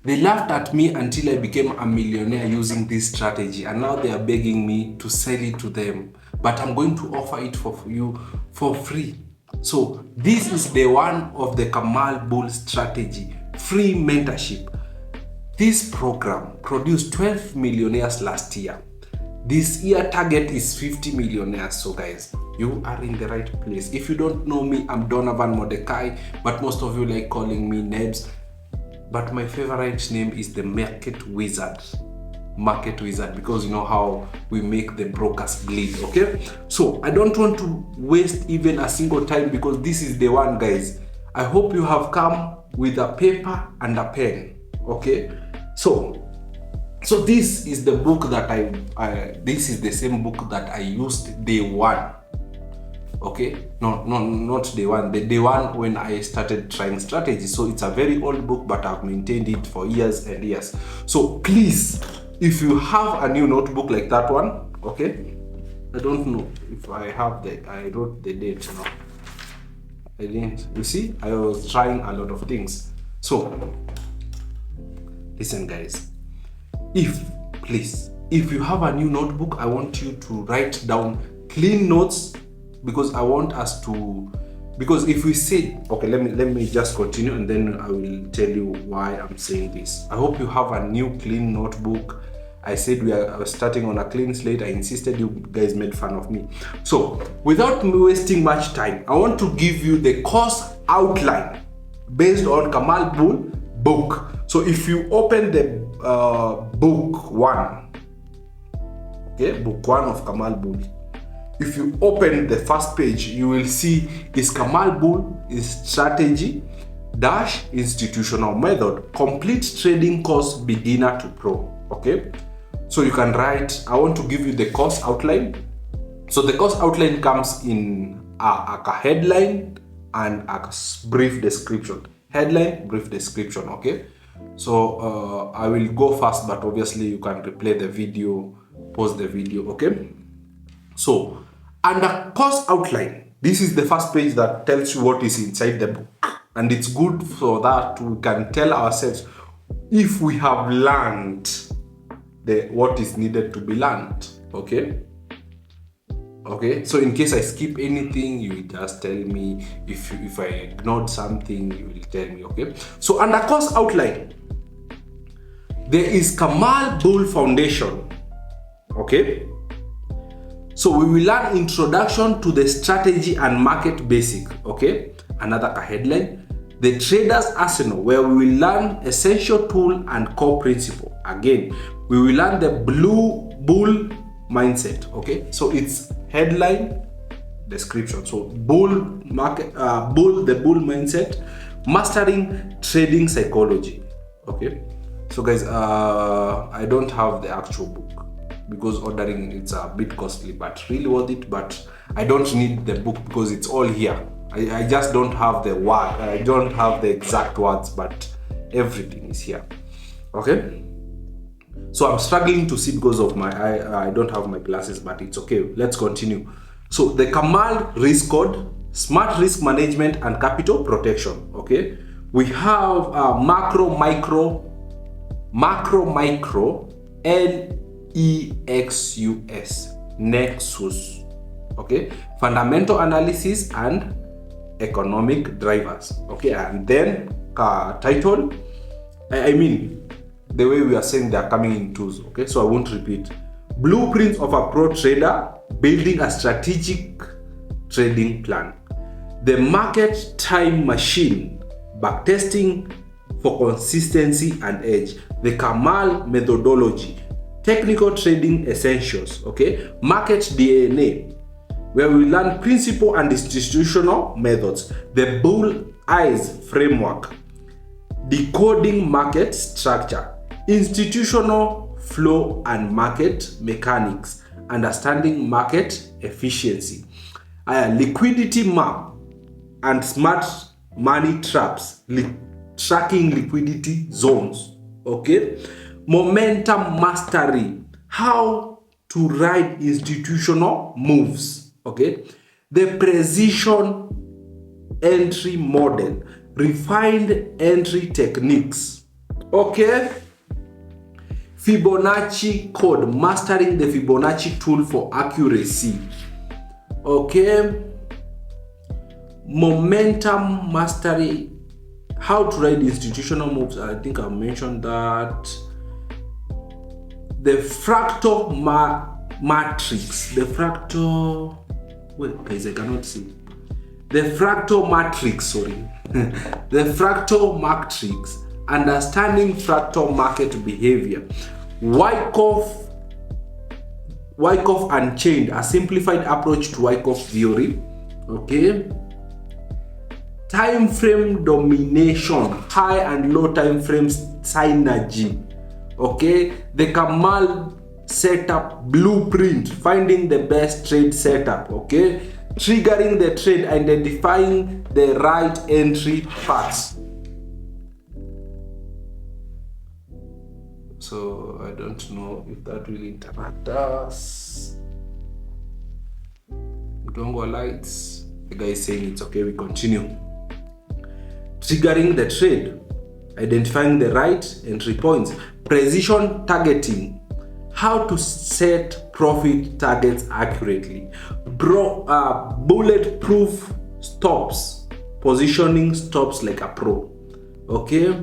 They laughed at me until I became a millionaire using this strategy, and now they are begging me to sell it to them. But I'm going to offer it for you for free. So this is the one of the Kamal Bull strategy, free mentorship. This program produced 12 millionaires last year. This year target is 50 millionaires. So guys, you are in the right place. If you don't know me, I'm Donovan Mordecai, but most of you like calling me Nebs. But my favorite name is the Market Wizard. Market Wizard, because you know how we make the brokers bleed, okay? So I don't want to waste even a single time, because this is the one, guys. I hope you have come with a paper and a pen, okay? So this is the book that this is the same book that I used day one. Okay, no, not day one, the day one when I started trying strategy. So it's a very old book, but I've maintained it for years and years. So please, if you have a new notebook like that one, okay, I don't know if I have I wrote the date now. I didn't. You see, I was trying a lot of things. So listen, guys, if you have a new notebook, I want you to write down clean notes, because I want us to, because if we say, okay, let me just continue and then I will tell you why I'm saying this. I hope you have a new clean notebook. I said we are starting on a clean slate. I insisted, you guys made fun of me. So without wasting much time, I want to give you the course outline based on Kamal Bull book. So if you open the book one, okay, book one of Kamal Bull, if you open the first page, you will see is Kamal Bull is strategy dash institutional method, complete trading course beginner to pro. Okay, so you can write, I want to give you the course outline. So the course outline comes in a headline and a brief description. Headline, brief description. Okay, so I will go fast, but obviously you can replay the video, pause the video. Okay, so under course outline, this is the first page that tells you what is inside the book, and it's good so that we can tell ourselves if we have learned what is needed to be learned. Okay, so in case I skip anything, you will just tell me. If I ignored something, you will tell me. Okay, so under course outline, there is Kamal Bull Foundation. Okay, so we will learn introduction to the strategy and market basic. Okay, another headline, the trader's arsenal, where we will learn essential tool and core principle. Again, we will learn the bull mindset. Okay, so it's headline, description. So the bull mindset, mastering trading psychology. Okay, so guys, I don't have the actual book, because ordering it's a bit costly, but really worth it. But I don't need the book because it's all here. I just don't have the word. I don't have the exact words, but everything is here. Okay, so I'm struggling to see because of my I don't have my glasses, but it's okay. Let's continue. So the Kamal risk code, smart risk management and capital protection. Okay, we have macro micro NEXUS, Nexus. Okay, fundamental analysis and economic drivers. Okay, and then title, I mean the way we are saying they are coming in twos. Okay, so I won't repeat. Blueprints of a pro trader, building a strategic trading plan. The market time machine, backtesting for consistency and edge. The Kamal methodology, technical trading essentials. Okay, market DNA, where we learn principle and institutional methods. The bull eyes framework, decoding market structure, institutional flow and market mechanics, understanding market efficiency, liquidity map and smart money traps, tracking liquidity zones. Okay, momentum mastery, how to ride institutional moves. Okay, the precision entry model, refined entry techniques. Okay. Fibonacci code, mastering the Fibonacci tool for accuracy. Okay. Momentum mastery, how to write institutional moves. I think I mentioned that. The fractal matrix, the fractal, wait guys, I cannot see. The fractal matrix, sorry. The fractal matrix, understanding fractal market behavior. Wyckoff Unchained, a simplified approach to Wyckoff theory. Okay. Time frame domination, high and low time frames synergy. Okay, the Kamal setup blueprint, finding the best trade setup. Okay, triggering the trade, identifying the right entry paths. So I don't know if that will interact us. Udongo lights. The guy is saying it's okay. We continue. Triggering the trade, identifying the right entry points. Precision targeting, how to set profit targets accurately. Bulletproof stops, positioning stops like a pro. Okay.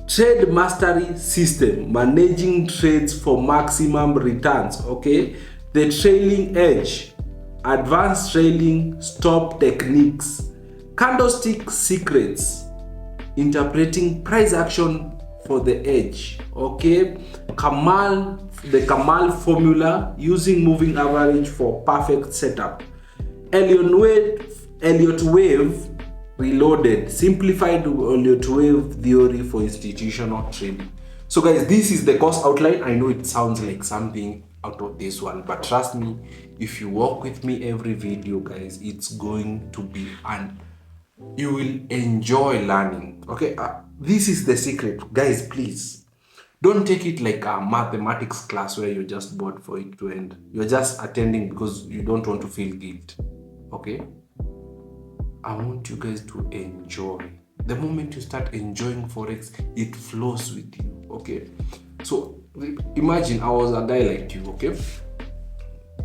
Trade mastery system, managing trades for maximum returns. Okay. The trailing edge, advanced trailing stop techniques. Candlestick secrets, interpreting price action for the edge. Okay. The Kamal formula, using moving average for perfect setup. Elliott wave reloaded, simplified Elliott wave theory for institutional trading. So guys, this is the course outline. I know it sounds like something out of this one, but trust me, if you work with me every video, guys, it's going to be fun. You will enjoy learning. Okay, this is the secret, guys. Please don't take it like a mathematics class where you're just bored for it to end. You're just attending because you don't want to feel guilt. Okay, I want you guys to enjoy. The moment you start enjoying forex, it flows with you. Okay, so imagine I was a guy like you. Okay,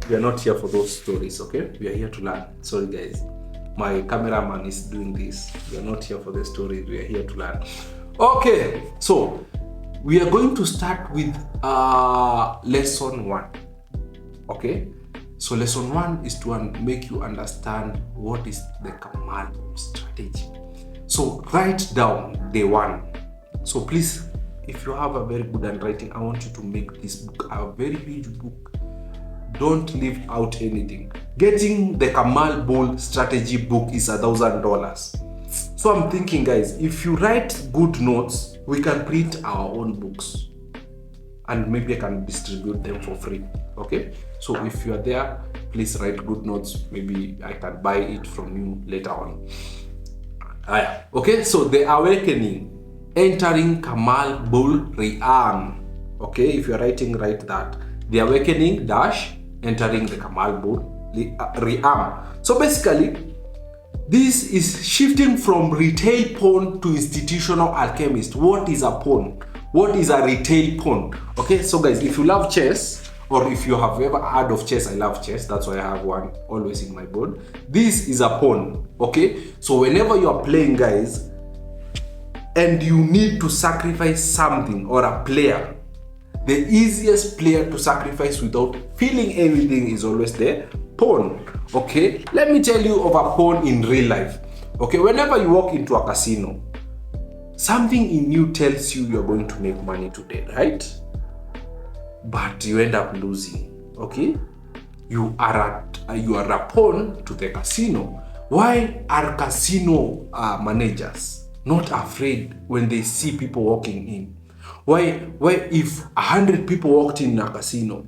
we are not here for those stories. Okay, we are here to learn. Sorry guys, my cameraman is doing this. We are not here for the stories, we are here to learn. Okay, so we are going to start with lesson 1. Okay, so lesson 1 is to make you understand what is the Kamal strategy. So write down day 1. So please, if you have a very good handwriting, I want you to make this book a very huge book. Don't leave out anything. Getting the Kamal Bull strategy book is $1,000. So I'm thinking, guys, if you write good notes, we can print our own books and maybe I can distribute them for free. Okay, so if you are there, please write good notes. Maybe I can buy it from you later on. Okay, so the awakening, entering Kamal Bull Realm. Okay, if you're writing, write that. The awakening dash entering the Kamal Bull Realm. So basically, this is shifting from retail pawn to institutional alchemist. What is a pawn? What is a retail pawn? Okay, so guys, if you love chess, or if you have ever heard of chess, I love chess. That's why I have one always in my board. This is a pawn. Okay, so whenever you are playing, guys, and you need to sacrifice something or a player, the easiest player to sacrifice without feeling anything is always the pawn. Okay, let me tell you of a pawn in real life. Okay, whenever you walk into a casino, something in you tells you you're going to make money today, right? But you end up losing. Okay, you are a pawn to the casino. Why are casino managers not afraid when they see people walking in? Why if 100 people walked in a casino,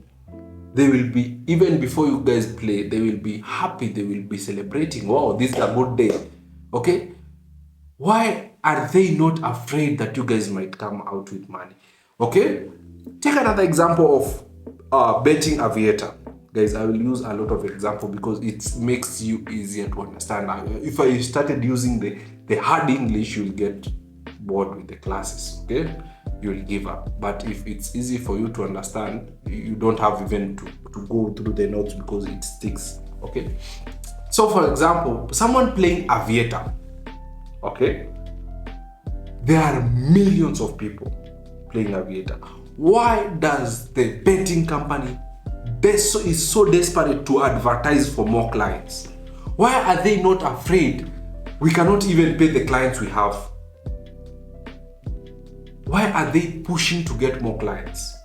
they will be, even before you guys play, they will be happy, they will be celebrating. Wow, this is a good day. Okay, why are they not afraid that you guys might come out with money? Okay, take another example of betting aviator. Guys, I will use a lot of example because it makes you easier to understand. If I started using the hard English, you'll get bored with the classes, okay, you'll give up. But if it's easy for you to understand, you don't have even to go through the notes because it sticks, okay. So for example, someone playing Aviator, okay, there are millions of people playing Aviator. Why does the betting company is so desperate to advertise for more clients? Why are they not afraid? We cannot even pay the clients we have. Why are they pushing to get more clients?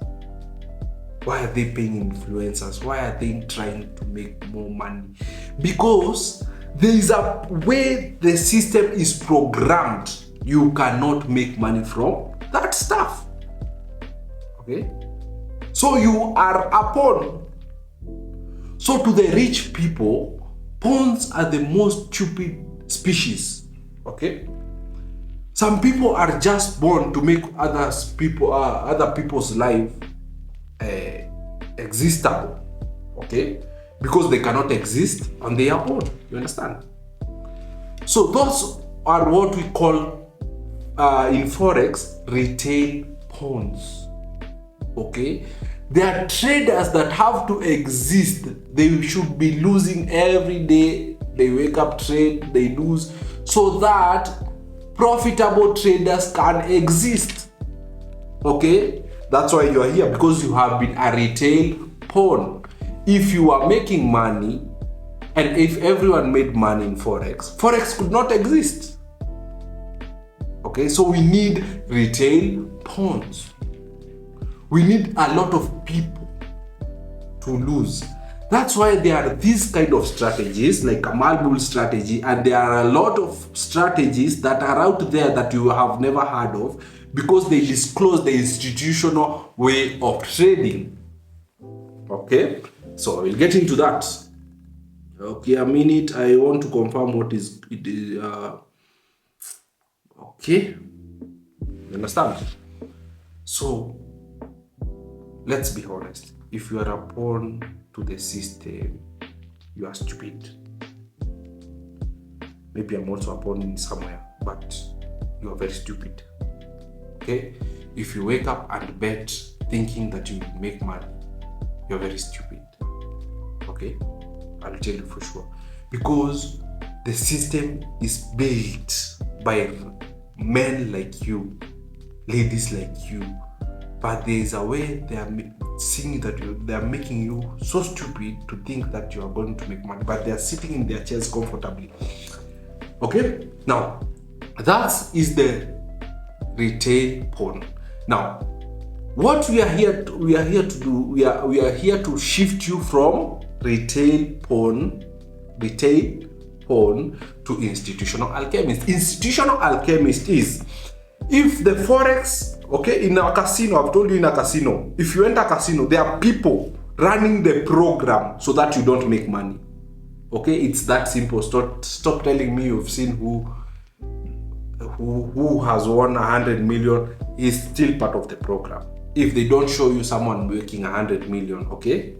Why are they paying influencers? Why are they trying to make more money? Because there is a way the system is programmed. You cannot make money from that stuff. Okay? So you are a pawn. So to the rich people, pawns are the most stupid species. Okay? Some people are just born to make other people's life existable. Okay? Because they cannot exist on their own. You understand? So those are what we call in Forex retail pawns. Okay? They are traders that have to exist. They should be losing every day. They wake up, trade, they lose, so that profitable traders can exist. Okay? That's why you are here, because you have been a retail pawn. If you are making money, and if everyone made money in Forex could not exist. Okay, so we need retail pawns. We need a lot of people to lose. That's why there are these kind of strategies like Kamal Bull strategy, and there are a lot of strategies that are out there that you have never heard of because they disclose the institutional way of trading. Okay, so we'll get into that. Okay, a minute. I want to confirm what is it is. Okay, you understand? So let's be honest. If you are a pawn to the system, you are stupid. Maybe I'm also a pawn in somewhere, but you are very stupid. Okay? If you wake up and bet thinking that you will make money, you're very stupid. Okay? I'll tell you for sure. Because the system is built by men like you, ladies like you, but there is a way they are seeing that they are making you so stupid to think that you are going to make money, but they are sitting in their chairs comfortably. Okay? Now, that is the retail pawn. Now, what we are here to do, we are here to shift you from retail pawn to institutional alchemist. Institutional alchemist is if the Forex, okay, in a casino, I've told you in a casino, if you enter a casino, there are people running the program so that you don't make money. Okay, it's that simple. Stop telling me you've seen who has won 100 million is still part of the program. If they don't show you someone making 100 million, okay,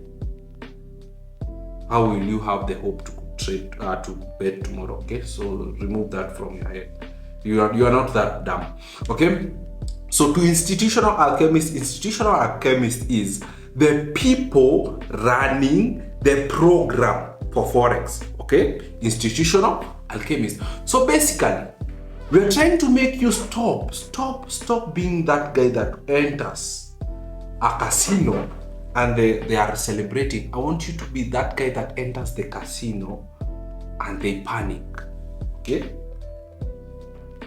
how will you have the hope to trade to bet tomorrow? Okay, so remove that from your head. You are not that dumb. Okay, so to institutional alchemist is the people running the program for Forex. Okay, institutional alchemist. So basically, we are trying to make you stop being that guy that enters a casino and they are celebrating. I want you to be that guy that enters the casino and they panic. Okay?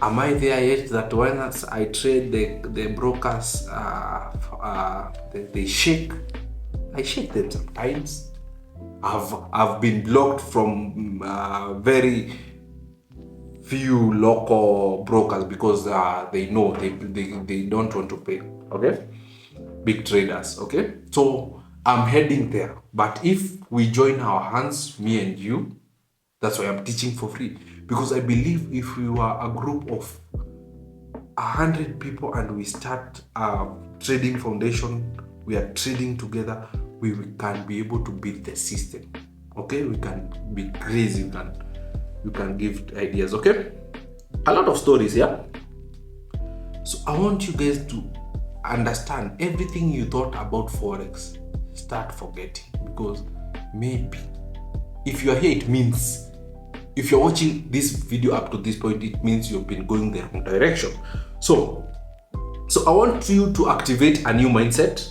Am I there yet that when I trade the brokers, they shake? I shake them sometimes. I've been blocked from very few local brokers because they know they don't want to pay. Okay, big traders. Okay, so I'm heading there. But if we join our hands, me and you, that's why I'm teaching for free, because I believe if we were a group of 100 people and we start a trading foundation, we are trading together, we can be able to beat the system. Okay, we can be crazy. You can give ideas. Okay, a lot of stories. Yeah, So I want you guys to understand everything you thought about Forex. Start forgetting, because maybe if you are here, it means if you're watching this video up to this point, it means you've been going the wrong direction. So I want you to activate a new mindset,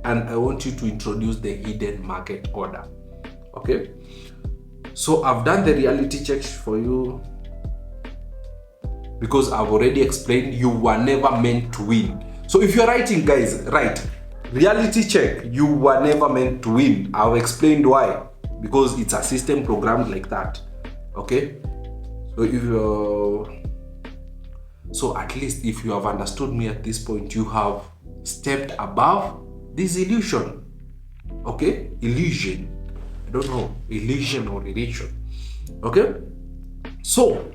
and I want you to introduce the hidden market order. Okay, so I've done the reality checks for you, because I've already explained you were never meant to win. So if you're writing, guys, write reality check, you were never meant to win. I've explained why, because it's a system programmed like that. Okay, so if you're at least if you have understood me at this point, you have stepped above this illusion. Okay, illusion, I don't know, illusion or illusion. Okay, so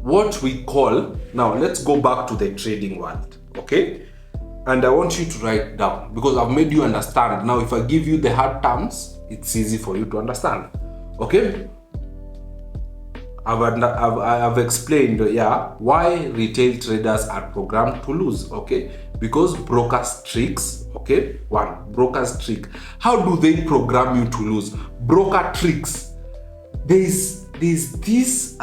what we call, now let's go back to the trading world. Okay, and I want you to write down, because I've made you understand. Now if I give you the hard terms, it's easy for you to understand. Okay, I've explained why retail traders are programmed to lose. Okay, because brokers tricks. Okay, one, brokers trick. How do they program you to lose? Broker tricks. These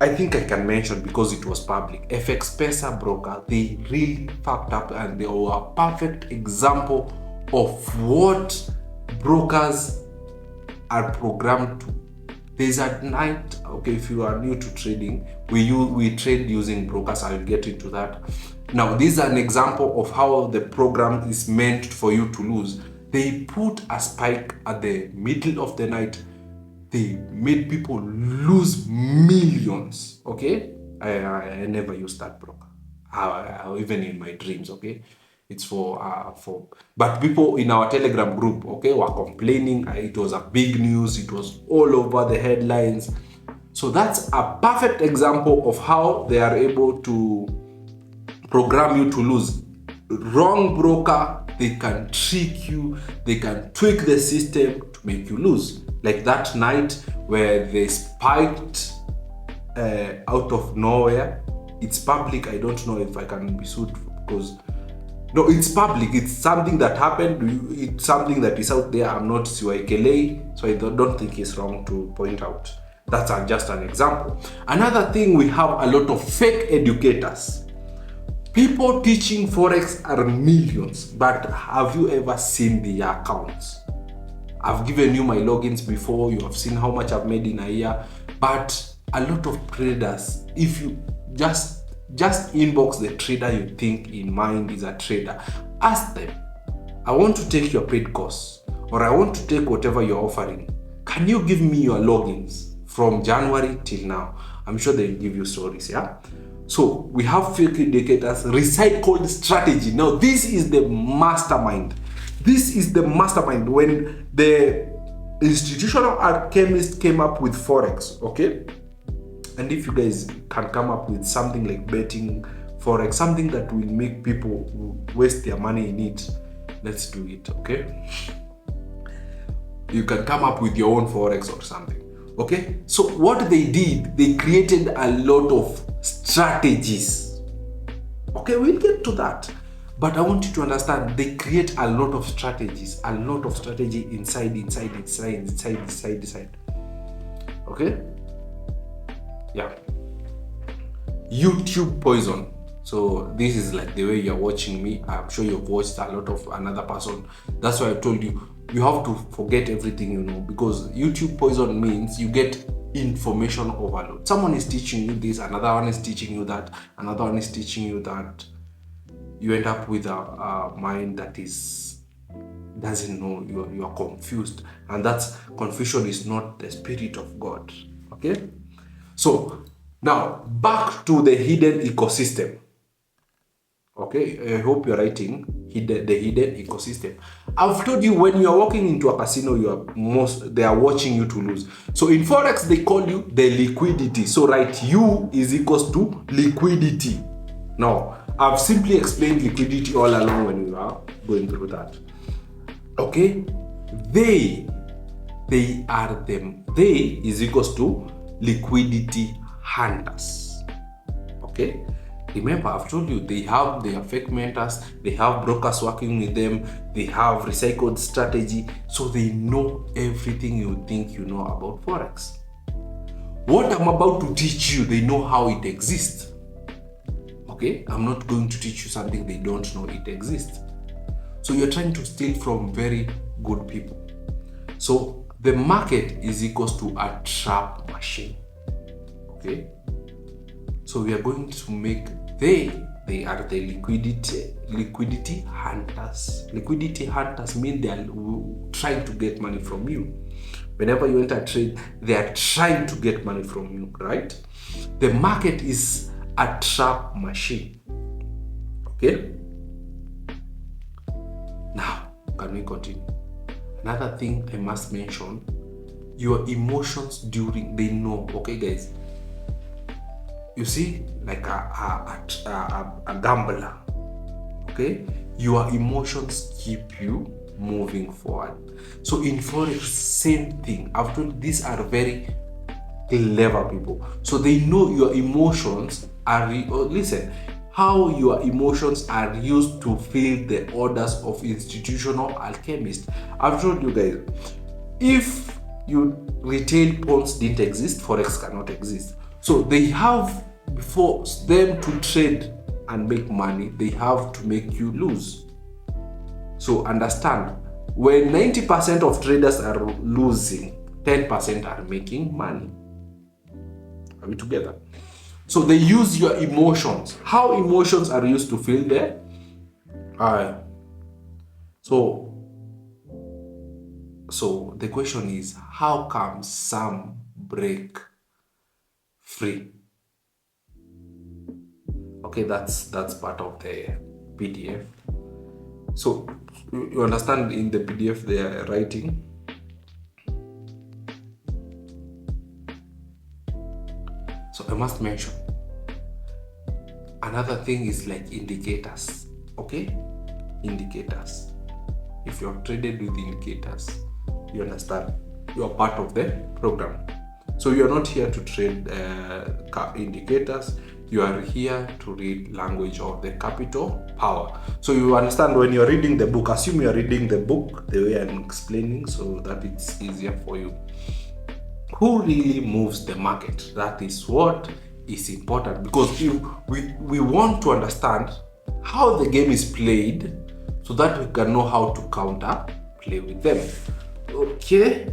I think I can mention, because it was public. FX Pesa broker, they really fucked up, and they were a perfect example of what brokers are programmed to. There's a night, okay, if you are new to trading, we trade using brokers. I'll get into that. Now, this is an example of how the program is meant for you to lose. They put a spike at the middle of the night. They made people lose millions. Okay, I never used that broker, even in my dreams. Okay, it's but people in our Telegram group, okay, were complaining. It was a big news. It was all over the headlines. So that's a perfect example of how they are able to program you to lose. Wrong broker, they can trick you. They can tweak the system to make you lose. Like that night where they spiked out of nowhere. It's public. I don't know if I can be sued, because no, it's public. It's something that happened. It's something that is out there. I'm not CYKLA, so I don't think it's wrong to point out. That's just an example. Another thing, we have a lot of fake educators. People teaching Forex are millions, but have you ever seen the accounts? I've given you my logins before. You have seen how much I've made in a year. But a lot of traders, if you just inbox the trader you think in mind is a trader, ask them, I want to take your paid course, or I want to take whatever you're offering. Can you give me your logins from January till now? I'm sure they'll give you stories, yeah? So we have fake indicators, recycled strategy. Now this is the mastermind. This is the mastermind. When the institutional alchemist came up with Forex, okay? And if you guys can come up with something like betting Forex, something that will make people waste their money in it, let's do it, okay? You can come up with your own Forex or something, okay? So what they did, they created a lot of strategies. Okay, we'll get to that. But I want you to understand, they create a lot of strategies, inside. Okay? Yeah. YouTube poison. So this is like the way you're watching me. I'm sure you've watched a lot of another person. That's why I told you, you have to forget everything you know, because YouTube poison means you get information overload. Someone is teaching you this, another one is teaching you that, another one is teaching you that. You end up with a mind that doesn't know. You are confused, and that's confusion is not the spirit of God. Okay, so now back to the hidden ecosystem. Okay, I hope you're writing the hidden ecosystem. I've told you, when you are walking into a casino, they are watching you to lose. So in Forex, they call you the liquidity. So write U is equals to liquidity. Now, I've simply explained liquidity all along when we are going through that. Okay? They is equals to liquidity hunters. Okay, remember, I've told you they have their fake mentors, they have brokers working with them, they have recycled strategy, so they know everything you think you know about Forex. What I'm about to teach you, they know how it exists. Okay, I'm not going to teach you something they don't know it exists. So you're trying to steal from very good people. So the market is equals to a trap machine. Okay, so we are going to make they are the liquidity hunters. Liquidity hunters mean they are trying to get money from you. Whenever you enter a trade, they are trying to get money from you, right? The market is a trap machine. Okay? Now, can we continue? Another thing I must mention, your emotions during, they know, okay guys? You see, like a gambler, okay? Your emotions keep you moving forward. So in Forex, same thing. After these are very clever people. So they know your emotions are, listen, how your emotions are used to fill the orders of institutional alchemists. I've told you guys, if you retail pawns didn't exist, Forex cannot exist. So they have, for them to trade and make money, they have to make you lose. So understand, when 90% of traders are losing, 10% are making money. Are we together? So they use your emotions. How emotions are used to fill there? So the question is, how come some break free? Okay, that's part of the PDF. So you understand, in the PDF they are writing. So I must mention, another thing is like indicators. Okay, indicators. If you have traded with indicators, you understand you are part of the program. So you are not here to trade indicators. You are here to read language of the capital power. So you understand, when you're reading the book, assume you're reading the book the way I'm explaining, so that it's easier for you. Who really moves the market? That is what is important, because we want to understand how the game is played so that we can know how to counter play with them. Okay.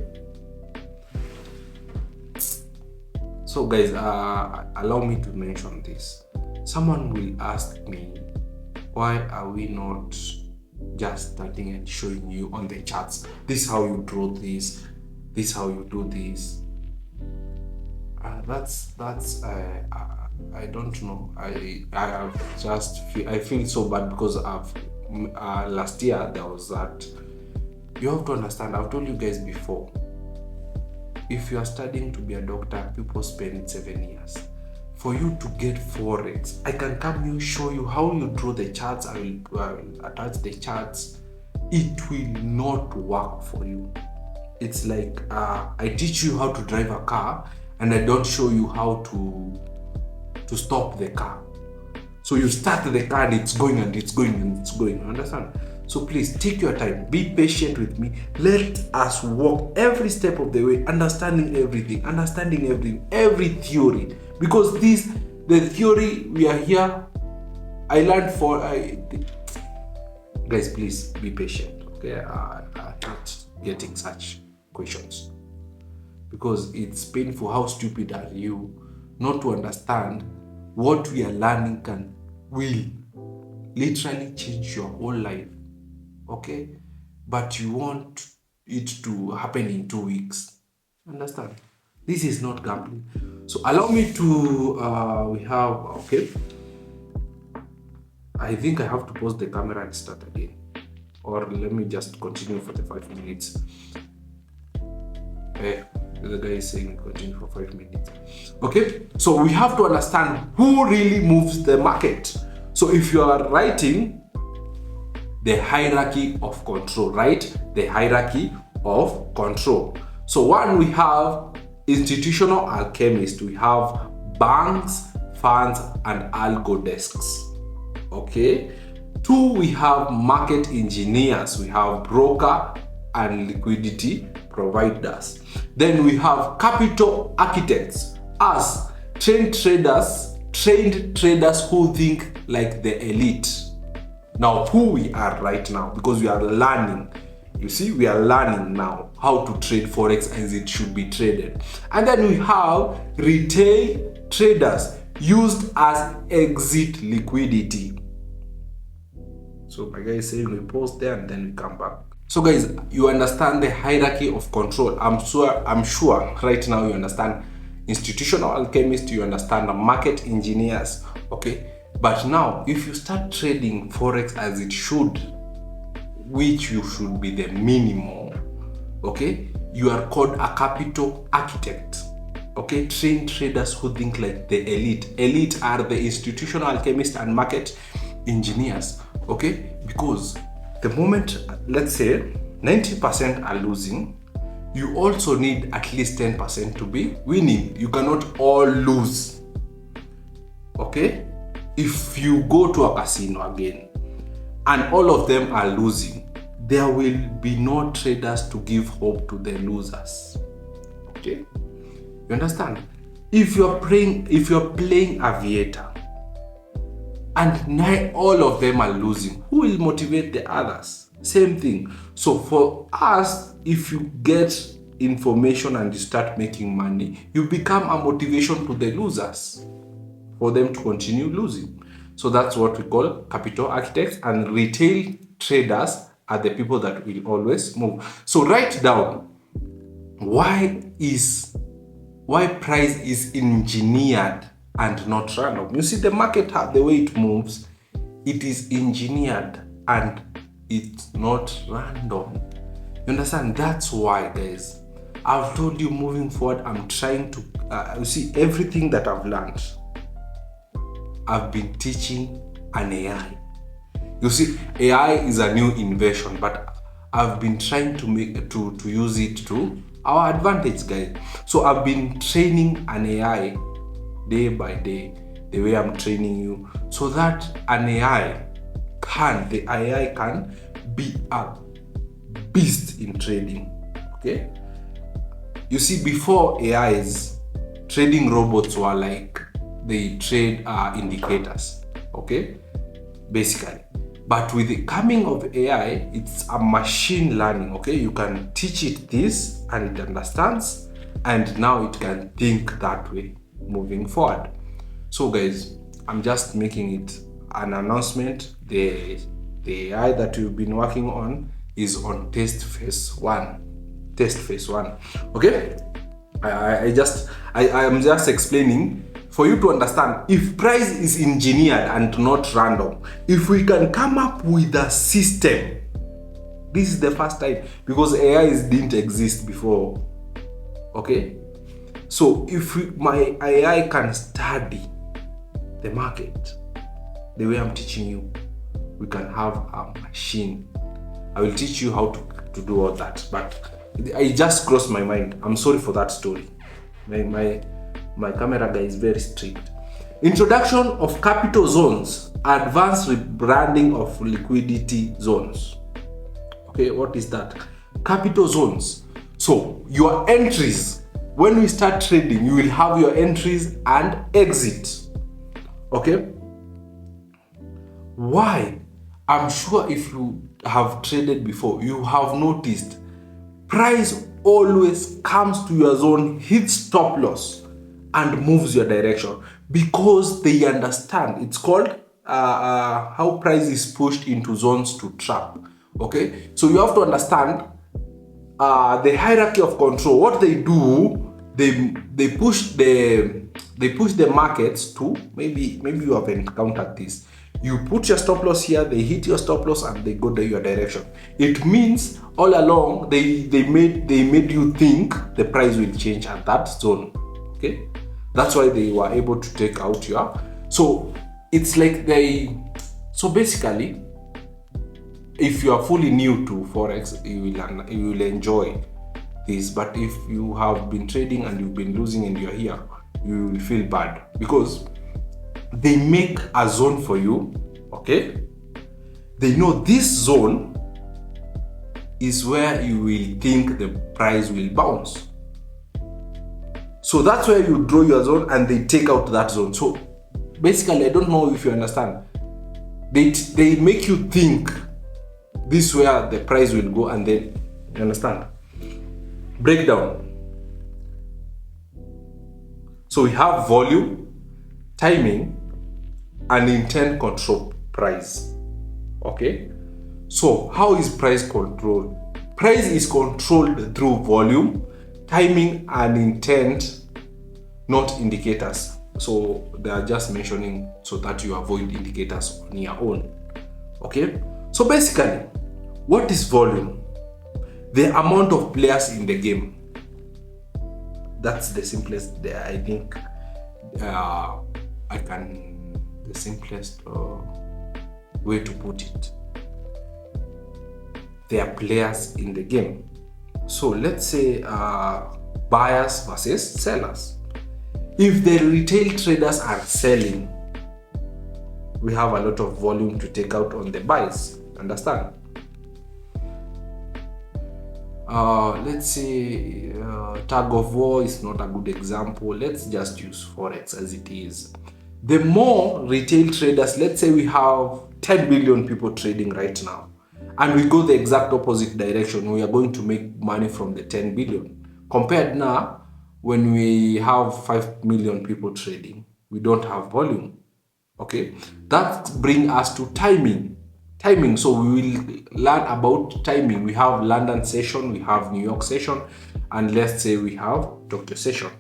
So guys, allow me to mention this. Someone will ask me, why are we not just starting and showing you on the charts, this is how you draw this is how you do this? I don't know. I feel so bad because last year there was that. You have to understand, I've told you guys before, if you are studying to be a doctor, people spend 7 years. For you to get Forex, I can come you show you how you draw the charts. I will attach the charts. It will not work for you. It's like I teach you how to drive a car and I don't show you how to stop the car. So you start the car and it's going and it's going and it's going. Understand? So please take your time, be patient with me. Let us walk every step of the way, understanding everything, every theory. Because the theory we are here, I learned guys, please be patient. Okay, I'm not getting such questions because it's painful. How stupid are you not to understand what we are learning will literally change your whole life? Okay, but you want it to happen in 2 weeks. Understand? This is not gambling. So allow me to okay, I think I have to pause the camera and start again, or let me just continue for the 5 minutes. The guy is saying continue for 5 minutes. Okay, so we have to understand who really moves the market. So if you are writing the hierarchy of control, right? The hierarchy of control. So one, we have institutional alchemists, we have banks, funds, and algo desks. Okay. 2, we have market engineers, we have broker and liquidity providers. Then we have capital architects, us trained traders who think like the elite. Now, who we are right now, because we are learning. You see, we are learning now how to trade Forex as it should be traded. And then we have retail traders used as exit liquidity. So my guy is saying we pause there and then we come back. So guys, you understand the hierarchy of control. I'm sure right now you understand institutional alchemists, you understand the market engineers, okay? But now, if you start trading Forex as it should, which you should be the minimum, okay? You are called a capital architect, okay? Trained traders who think like the elite. Elite are the institutional alchemists and market engineers, okay? Because the moment, let's say, 90% are losing, you also need at least 10% to be winning. You cannot all lose, okay? If you go to a casino again and all of them are losing, there will be no traders to give hope to the losers. Okay? You understand? If you're playing aviator and all of them are losing, who will motivate the others? Same thing. So for us, if you get information and you start making money, you become a motivation to the losers for them to continue losing. So that's what we call capital architects, and retail traders are the people that will always move. So write down why price is engineered and not random. You see the market, the way it moves, it is engineered and it's not random. You understand? That's why, guys, I've told you moving forward, I'm trying to you see everything that I've learned. I've been teaching an AI. You see, AI is a new invention, but I've been trying to use it to our advantage, guys. So I've been training an AI day by day, the way I'm training you, so that the AI can be a beast in trading. Okay? You see, before AIs, trading robots were like, they trade indicators, okay, basically. But with the coming of AI, it's a machine learning, okay? You can teach it this and it understands, and now it can think that way moving forward. So guys, I'm just making it an announcement. The AI that we've been working on is on test phase 1. Okay? I am just explaining for you to understand, if price is engineered and not random, if we can come up with a system, this is the first time, because AIs didn't exist before, okay? So if my AI can study the market the way I'm teaching you, we can have a machine. I will teach you how to do all that, but I just crossed my mind. I'm sorry for that story. My camera guy is very strict. Introduction of capital zones, advanced rebranding of liquidity zones. Okay, what is that? Capital zones. So your entries, when we start trading, you will have your entries and exit. Okay? Why? I'm sure if you have traded before, you have noticed price always comes to your zone, hits stop loss, and moves your direction, because they understand. It's called how price is pushed into zones to trap. Okay, so you have to understand the hierarchy of control. What they do, they push the markets to, maybe you have encountered this. You put your stop loss here, they hit your stop loss, and they go to your direction. It means all along they made you think the price will change at that zone. Okay, that's why they were able to take out your. So it's like so basically, if you are fully new to Forex, you will enjoy this. But if you have been trading and you've been losing and you're here, you will feel bad, because they make a zone for you, okay? They know this zone is where you will think the price will bounce. So that's where you draw your zone and they take out that zone. So basically, I don't know if you understand. They make you think this is where the price will go, and then you understand. Breakdown. So we have volume, timing, and intent control price. Okay? So how is price controlled? Price is controlled through volume, timing, and intent, not indicators. So they are just mentioning so that you avoid indicators on your own. Okay? So basically, what is volume? The amount of players in the game. That's the simplest, I think, the simplest way to put it. There are players in the game. So let's say buyers versus sellers. If the retail traders are selling, we have a lot of volume to take out on the buys. Understand? Let's say tug of war is not a good example. Let's just use Forex as it is. The more retail traders, let's say we have 10 billion people trading right now, and we go the exact opposite direction, we are going to make money from the 10 billion. Compared now, when we have 5 million people trading, we don't have volume. Okay, that brings us to timing. So we will learn about timing. We have London session, we have New York session, and let's say we have Tokyo session.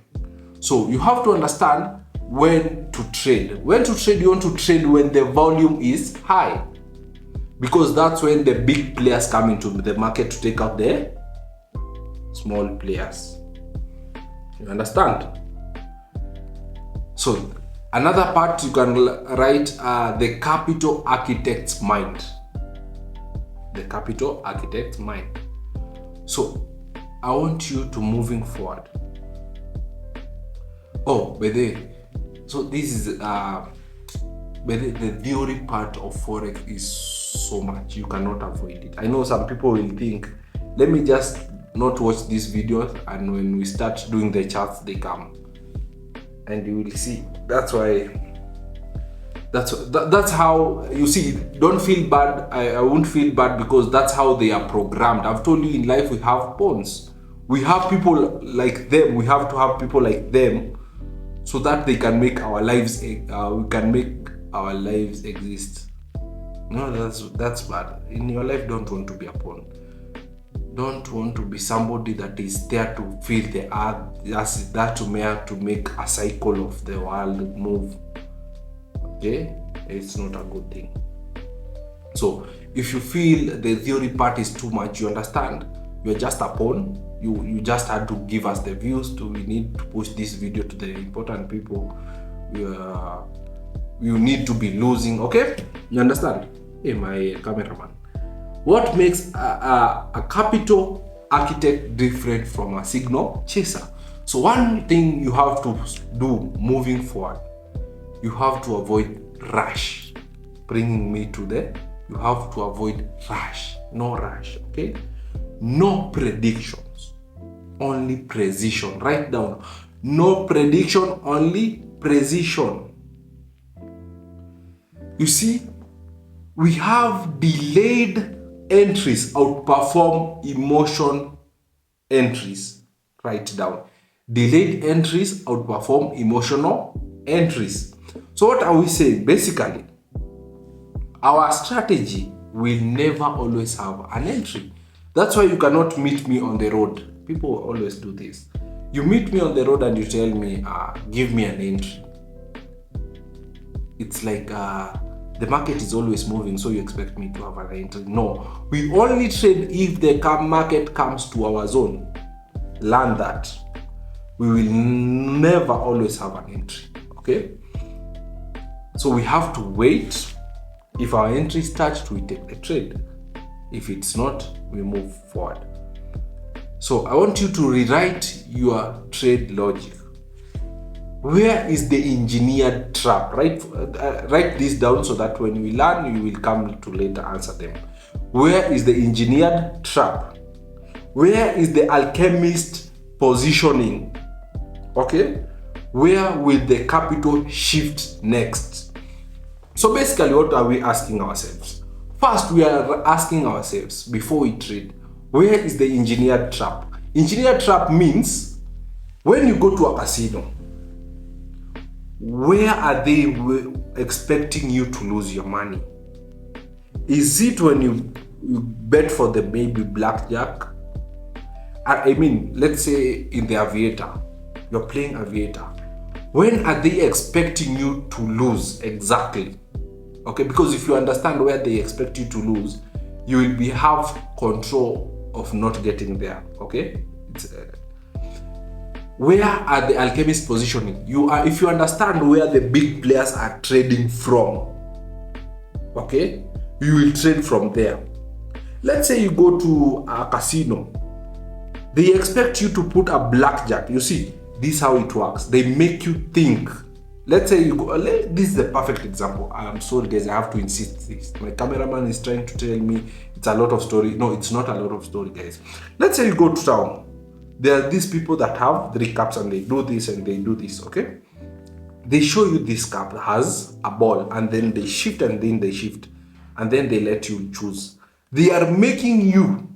So you have to understand when to trade. When to trade, you want to trade when the volume is high, because that's when the big players come into the market to take out the small players. You understand? So another part you can write the capital architect's mind. The capital architect's mind. So I want you to moving forward. Oh, by the way, so this is the theory part of Forex is so much, you cannot avoid it. I know some people will think, let me just not watch these videos, and when we start doing the charts, they come, and you will see. That's why. That's how you see. Don't feel bad. I won't feel bad, because that's how they are programmed. I've told you, in life we have pawns. We have people like them. We have to have people like them, so that they can make our lives. We can make our lives exist. No, that's bad. In your life, don't want to be a pawn. Don't want to be somebody that is there to feel the earth, just that to make a cycle of the world move. Okay, it's not a good thing. So if you feel the theory part is too much, you understand, you're just a pawn. You just had to give us the views. We need to push this video to the important people. You need to be losing. Okay, you understand? Hey, my cameraman. What makes a capital architect different from a signal chaser? So one thing you have to do moving forward, you have to avoid rush. Bringing me to you have to avoid rush. No rush, okay? No predictions, only precision. Write down. No prediction, only precision. You see, we have delayed entries outperform emotion entries. Write down. Delayed entries outperform emotional entries. So what are we saying? Basically, our strategy will never always have an entry. That's why you cannot meet me on the road. People always do this. You meet me on the road and you tell me, give me an entry. It's like the market is always moving, so you expect me to have an entry. No, we only trade if the market comes to our zone. Learn that. We will never always have an entry. Okay? So we have to wait. If our entry starts, we take the trade. If it's not, we move forward. So I want you to rewrite your trade logic. Where is the engineered trap? Write this down so that when we learn, you will come to later answer them. Where is the engineered trap? Where is the alchemist positioning? Okay? Where will the capital shift next? So basically, what are we asking ourselves? First, we are asking ourselves, before we trade, where is the engineered trap? Engineered trap means when you go to a casino, where are they expecting you to lose your money? Is it when you bet for the maybe blackjack? I mean, let's say in the aviator, you're playing aviator. When are they expecting you to lose exactly? Okay, because if you understand where they expect you to lose, you will have control of not getting there. Okay, where are the alchemist positioning? If you understand where the big players are trading from, okay, you will trade from there. Let's say you go to a casino, they expect you to put a blackjack. You see, this is how it works. They make you think. Let's say you go, this is the perfect example. I'm sorry guys, I have to insist this. My cameraman is trying to tell me it's a lot of story. No, it's not a lot of story, guys. Let's say you go to town. There are these people that have 3 cups and they do this and they do this, okay? They show you this cup has a ball and then they shift and then they shift and then they let you choose. They are making you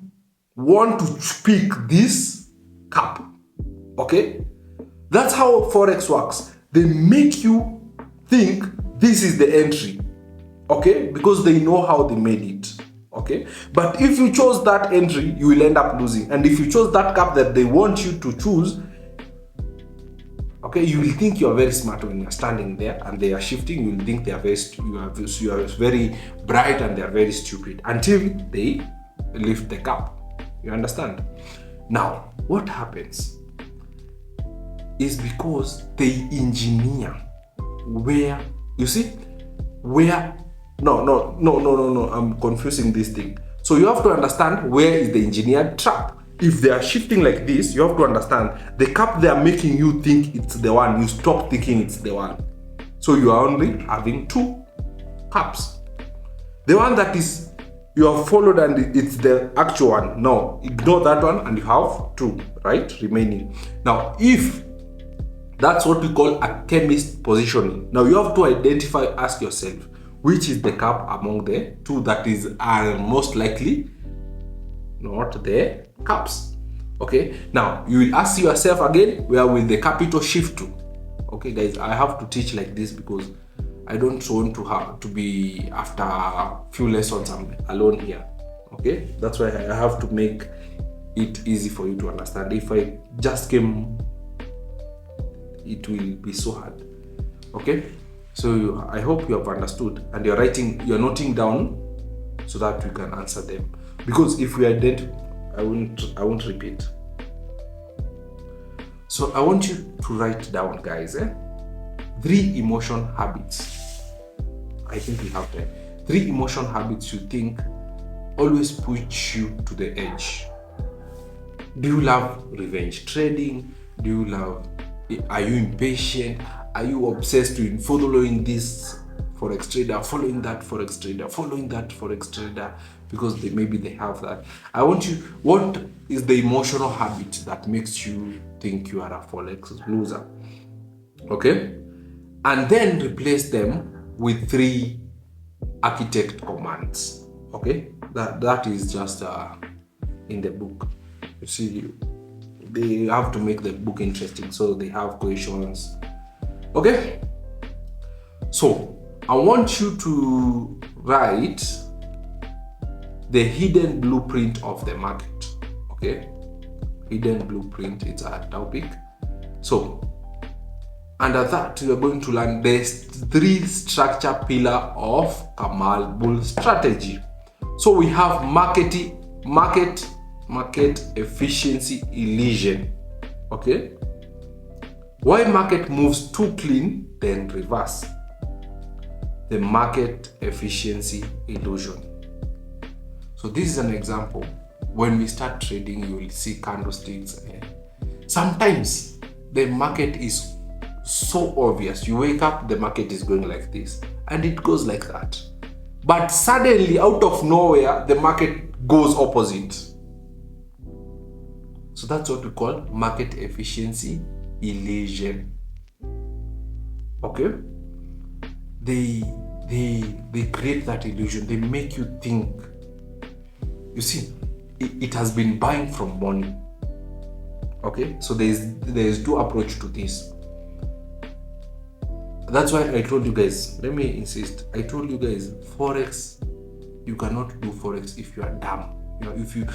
want to pick this cup, okay? That's how Forex works. They make you think this is the entry, okay? Because they know how they made it, okay? But if you chose that entry, you will end up losing. And if you chose that cup that they want you to choose, okay, you will think you are very smart when you are standing there and they are shifting. You will think they are you are very bright and they are very stupid until they lift the cup. You understand? Now, what happens is because they engineer where, you see, where, no, I'm confusing this thing. So you have to understand where is the engineered trap. If they are shifting like this, you have to understand the cup they are making you think it's the one. You stop thinking it's the one. So you are only having 2 cups. The one that is you have followed and it's the actual one. No, ignore that one and you have 2, right? Remaining. Now, if that's what we call a chemist positioning. Now you have to identify, ask yourself, which is the cup among the 2 that are most likely not the cups. Okay, now you will ask yourself again, where will the capital shift to? Okay guys, I have to teach like this because I don't want to have to be after a few lessons I'm alone here. Okay, that's why I have to make it easy for you to understand. If I just came, it will be so hard. Okay, so I hope you have understood and you're noting down so that we can answer them. Because if we identify, I won't repeat. So I want you to write down, guys, 3 emotion habits. I think we have them. 3 emotion habits you think always push you to the edge. Do you love revenge trading? Are you impatient? Are you obsessed with following this Forex trader, following that Forex trader, following that Forex trader? Because maybe they have that. What is the emotional habit that makes you think you are a Forex loser? Okay? And then replace them with 3 architect commands. Okay? That is just in the book. You see, they have to make the book interesting, so they have questions. Okay? So, I want you to write the hidden blueprint of the market. Okay, hidden blueprint, it's a topic. So under that, we are going to learn the 3 structure pillar of Kamal bull strategy. So we have market efficiency illusion. Okay, why market moves too clean then reverse? The market efficiency illusion. So this is an example. When we start trading, you will see candlesticks. Sometimes the market is so obvious. You wake up, the market is going like this, and it goes like that. But suddenly, out of nowhere, the market goes opposite. So that's what we call market efficiency illusion. Okay? They create that illusion. They make you think. You see, it has been buying from morning. Okay? So there's two approach to this. That's why I told you guys, let me insist, I told you guys, Forex, you cannot do Forex if you are dumb. If you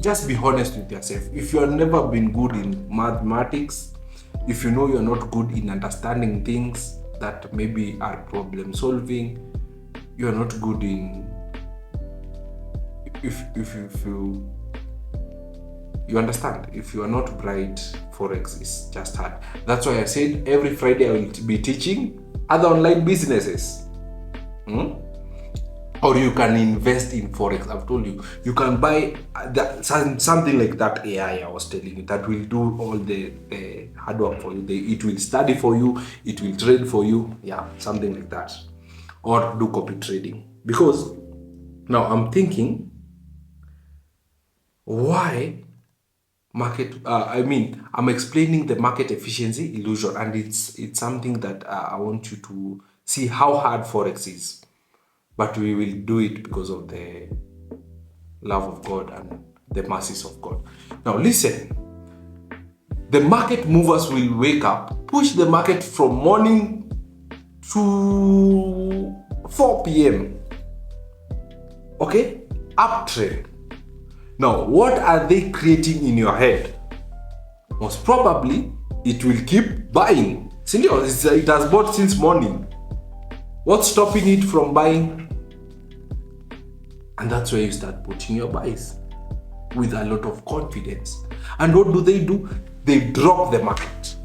just be honest with yourself. If you have never been good in mathematics, if you know you're not good in understanding things that maybe are problem solving, you're not good in, if you understand, if you are not bright, Forex is just hard. That's why I said every Friday I will be teaching other online businesses. Or you can invest in Forex. I've told you, you can buy something like that AI I was telling you that will do all the hard work for you. It will study for you, it will trade for you. Yeah, something like that. Or do copy trading. Because now I'm thinking, why market, I'm explaining the market efficiency illusion, and it's something that I want you to see how hard Forex is. But we will do it because of the love of God and the mercies of God. Now listen, the market movers will wake up, push the market from morning to 4 p.m. Okay? Uptrend. Now, what are they creating in your head? Most probably, it will keep buying. It has bought since morning. What's stopping it from buying? And that's where you start putting your buys with a lot of confidence. And what do? They drop the market.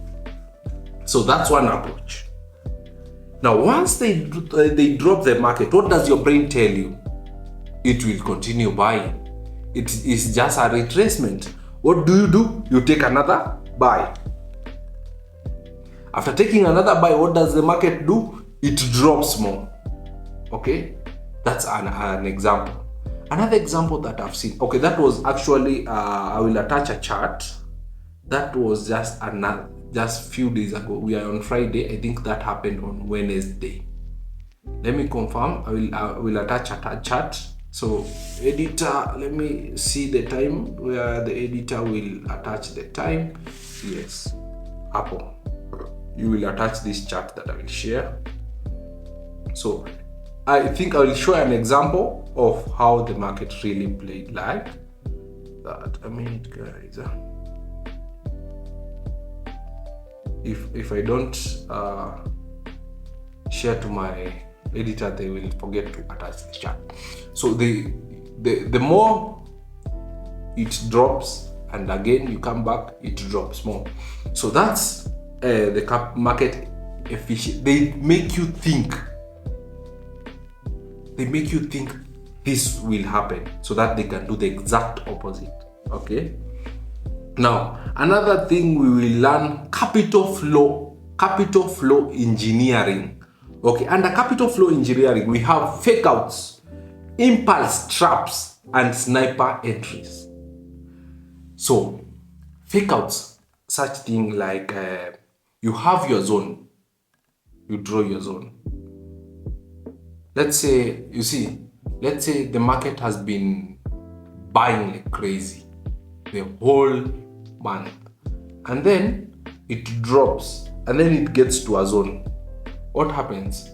So that's one approach. Now, once they drop the market, what does your brain tell you? It will continue buying. It is just a retracement. What do? You take another buy. After taking another buy, what does the market do? It drops more. Okay? That's an example. Another example that I've seen. Okay, that was actually, I will attach a chart. That was just few days ago. We are on Friday. I think that happened on Wednesday. Let me confirm. I will attach a chart. So editor, let me see the time where the editor will attach the time. Yes, Apple. You will attach this chart that I will share. So I think I will show an example of how the market really played like that. A minute, guys. If I don't share to my editor, they will forget to attach the chart. So the more it drops, and again you come back, it drops more. So that's the market efficient. They make you think. They make you think this will happen so that they can do the exact opposite. Okay. Now another thing we will learn: capital flow engineering. Okay, under capital flow engineering, we have fakeouts, impulse traps, and sniper entries. So, fakeouts, such thing like you have your zone, you draw your zone. Let's say the market has been buying like crazy the whole month, and then it drops, and then it gets to a zone. What happens?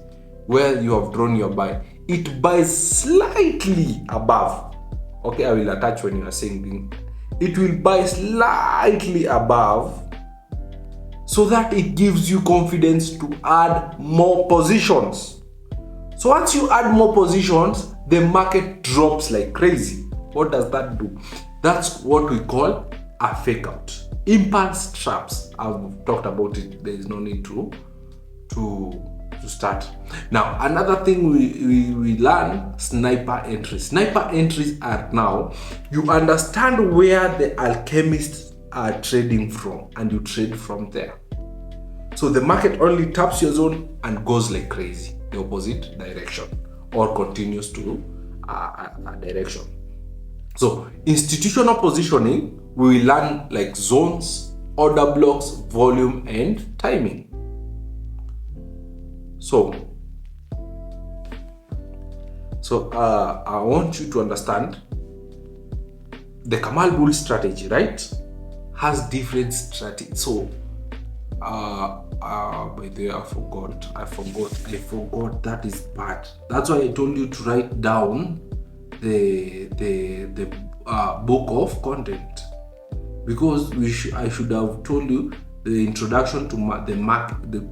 Where you have drawn your buy, it buys slightly above. Okay, I will attach when you are saying it will buy slightly above, so that it gives you confidence to add more positions. So once you add more positions, the market drops like crazy. What does that do? That's what we call a fake out. Impulse traps, I've talked about it. There is no need to start. Now, another thing we learn: sniper entries. Sniper entries are now, you understand where the alchemists are trading from, and you trade from there. So the market only taps your zone and goes like crazy, the opposite direction, or continues to a direction. So institutional positioning, we will learn like zones, order blocks, volume, and timing. So I want you to understand the Kamal bull strategy, right? Has different strategies. So by the way, I forgot. That is bad. That's why I told you to write down the book of content, because I should have told you the introduction to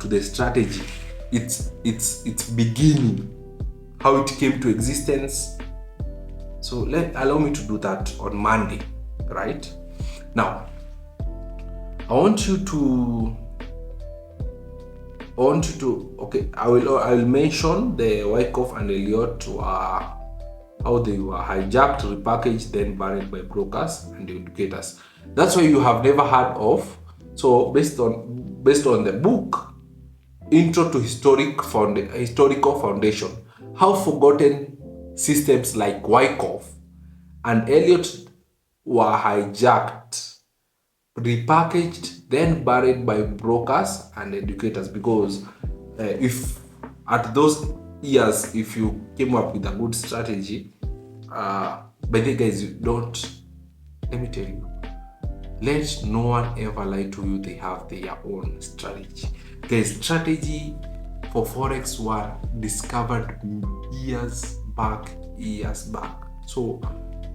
the strategy, its beginning, how it came to existence. So allow me to do that on Monday, right? Now, I want you to okay, I will mention the Wyckoff and Elliott how they were hijacked, repackaged, then buried by brokers and educators. That's why you have never heard of. So based on the book, Intro to Historical Foundation, how forgotten systems like Wyckoff and Elliott were hijacked, repackaged, then buried by brokers and educators. Because if at those years, if you came up with a good strategy, by the guys, let me tell you, let no one ever lie to you. They have their own strategy. Guys, strategy for Forex were discovered years back. So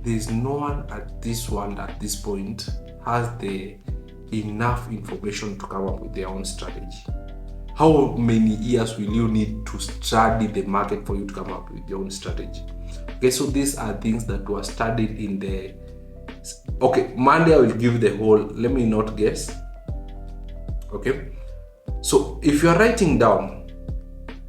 there's no one at this world at this point has the enough information to come up with their own strategy. How many years will you need to study the market for you to come up with your own strategy? Okay, so these are things that were studied in the... Okay, Monday I will give the whole, let me not guess. Okay, so if you are writing down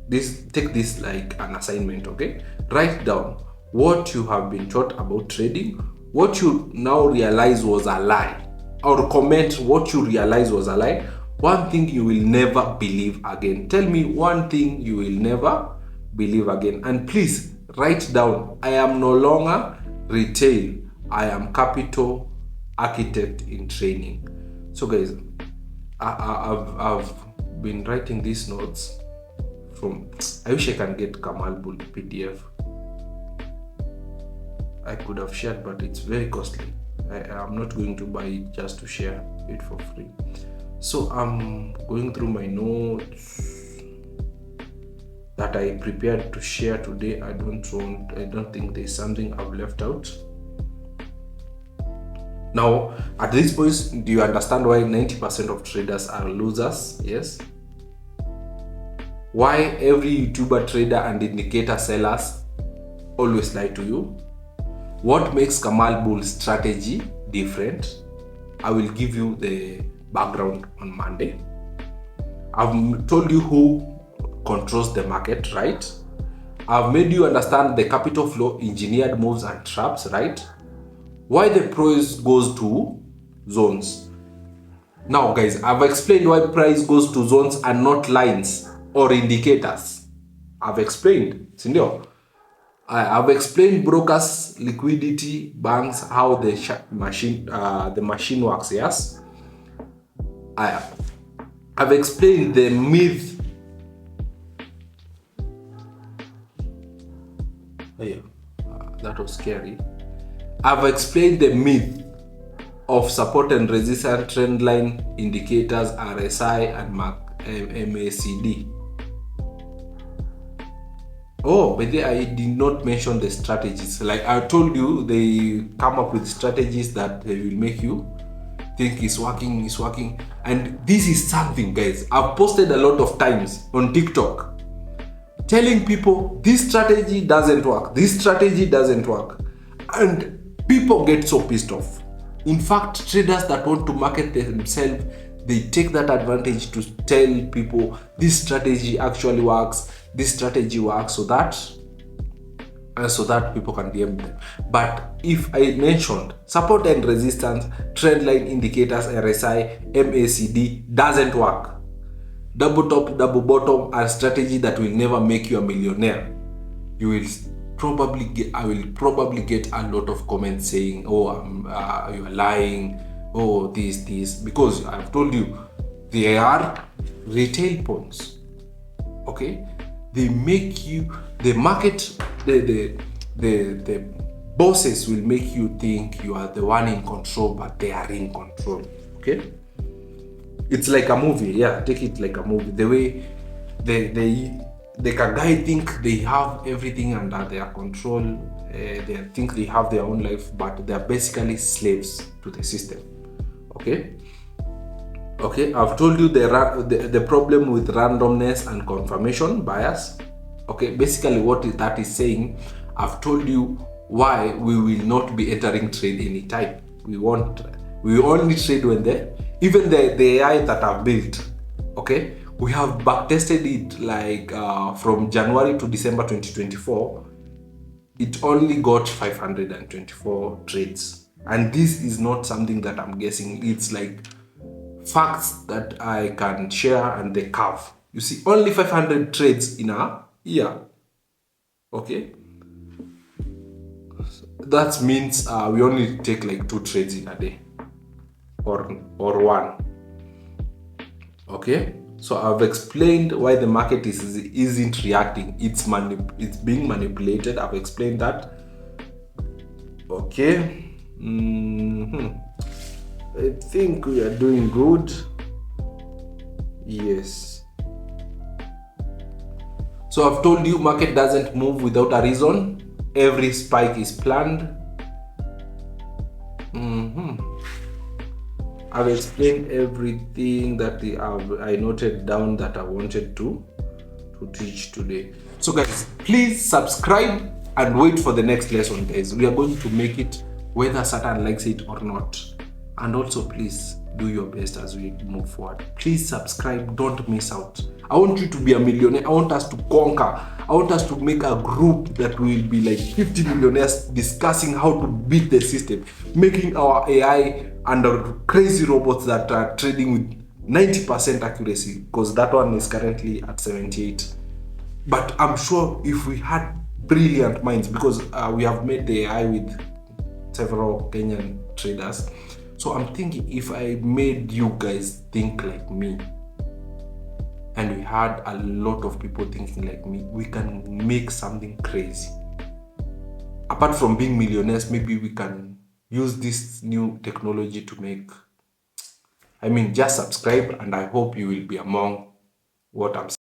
this, take this like an assignment, okay? Write down what you have been taught about trading, what you now realize was a lie, or comment what you realize was a lie. One thing you will never believe again. Tell me one thing you will never believe again. And please write down, I am no longer retail, I am capital architect in training. So guys, I've been writing these notes from, I wish I can get Kamal Bull PDF. I could have shared, but it's very costly. I'm not going to buy it just to share it for free. So I'm going through my notes that I prepared to share today. I don't think there's something I've left out. Now, at this point, do you understand why 90% of traders are losers? Yes. Why every YouTuber, trader, and indicator sellers always lie to you? What makes Kamal Bull's strategy different? I will give you the background on Monday. I've told you who controls the market, right? I've made you understand the capital flow, engineered moves and traps, right? Why the price goes to zones. Now guys, I've explained why price goes to zones and not lines or indicators. I've explained, sindio? I've explained brokers, liquidity, banks, how the machine works, yes? I've explained the myth. That was scary. I've explained the myth of support and resistance, trend line, indicators, RSI, and MACD. Oh, but I did not mention the strategies. Like I told you, they come up with strategies that they will make you think it's working. And this is something, guys, I've posted a lot of times on TikTok telling people this strategy doesn't work, and people get so pissed off. In fact, traders that want to market themselves, they take that advantage to tell people this strategy actually works, this strategy works, so that people can DM them. But if I mentioned support and resistance, trend line indicators, RSI, MACD doesn't work, double top, double bottom, a strategy that will never make you a millionaire, you will probably get, I will probably get a lot of comments saying, oh, you are lying, oh, this, because I've told you, they are retail points. Okay, they make you, the market, the bosses will make you think you are the one in control, but they are in control. Okay, it's like a movie. Yeah, take it like a movie. The way the guy think they have everything under their control. They think they have their own life, but they are basically slaves to the system. Okay. Okay, I've told you the problem with randomness and confirmation bias. Okay, basically what that is saying, I've told you why we will not be entering trade anytime. We only trade when even the AI that I've built, okay, we have backtested it like from January to December 2024, it only got 524 trades. And this is not something that I'm guessing, it's like facts that I can share and the curve. You see, only 500 trades in a year. Okay, that means we only take like 2 trades in a day, or one. Okay, so I've explained why the market isn't reacting. It's being manipulated. I've explained that. Okay. I think we are doing good. Yes. So I've told you market doesn't move without a reason. Every spike is planned. I've explained everything that I noted down that I wanted to teach today. So guys, please subscribe and wait for the next lesson, guys. We are going to make it whether Satan likes it or not. And also please do your best as we move forward. Please subscribe, don't miss out. I want you to be a millionaire. I want us to conquer. I want us to make a group that will be like 50 millionaires discussing how to beat the system, making our AI under crazy robots that are trading with 90% accuracy, because that one is currently at 78. But I'm sure if we had brilliant minds, because we have made the AI with several Kenyan traders. So I'm thinking if I made you guys think like me, and we had a lot of people thinking like me, we can make something crazy. Apart from being millionaires, maybe we can use this new technology to make, just subscribe, and I hope you will be among what I'm saying.